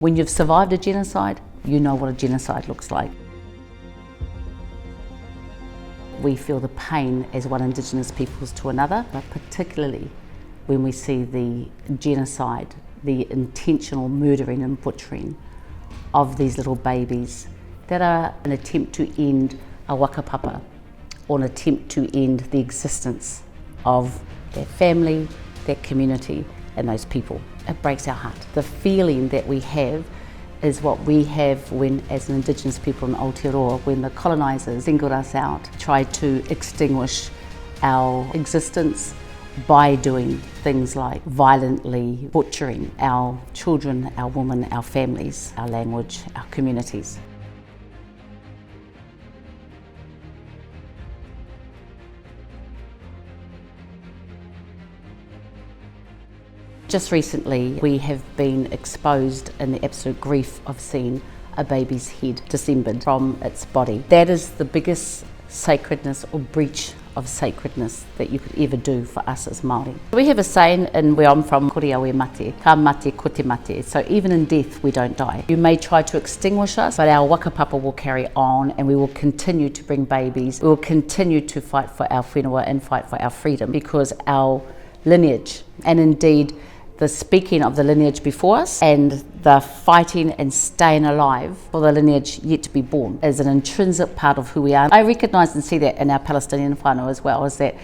When you've survived a genocide, you know what a genocide looks like. We feel the pain as one Indigenous peoples to another, but particularly when we see the genocide, the intentional murdering and butchering of these little babies that are an attempt to end a whakapapa, or an attempt to end the existence of their family, their community, and those people. It breaks our heart. The feeling that we have is what we have when, as an Indigenous people in Aotearoa, when the colonisers singled us out, tried to extinguish our existence by doing things like violently butchering our children, our women, our families, our language, our communities. Just recently, we have been exposed in the absolute grief of seeing a baby's head dismembered from its body. That is the biggest sacredness or breach of sacredness that you could ever do for us as Māori. We have a saying in where I'm from, kore aue mate, ka mate ko te mate. So even in death, we don't die. You may try to extinguish us, but our whakapapa will carry on, and we will continue to bring babies. We will continue to fight for our whenua and fight for our freedom, because our lineage, and indeed the speaking of the lineage before us and the fighting and staying alive for the lineage yet to be born, is an intrinsic part of who we are. I recognise and see that in our Palestinian whānau as well, is that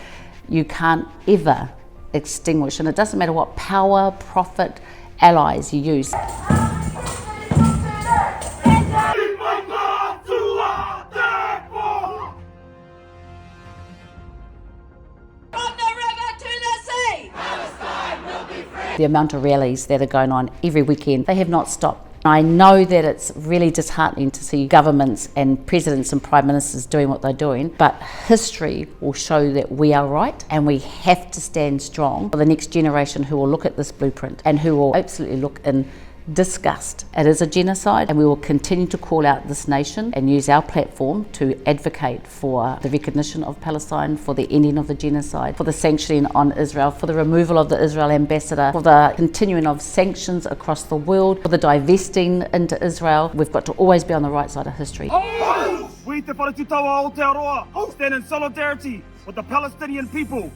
you can't ever extinguish, and it doesn't matter what power, profit, allies you use. The amount of rallies that are going on every weekend, they have not stopped. I know that it's really disheartening to see governments and presidents and prime ministers doing what they're doing, but history will show that we are right, and we have to stand strong for the next generation who will look at this blueprint and who will absolutely look in disgust. It is a genocide, and we will continue to call out this nation and use our platform to advocate for the recognition of Palestine, for the ending of the genocide, for the sanctioning on Israel, for the removal of the Israel ambassador, for the continuing of sanctions across the world, for the divesting into Israel. We've got to always be on the right side of history. We, the Aotearoa, stand in solidarity with the Palestinian people.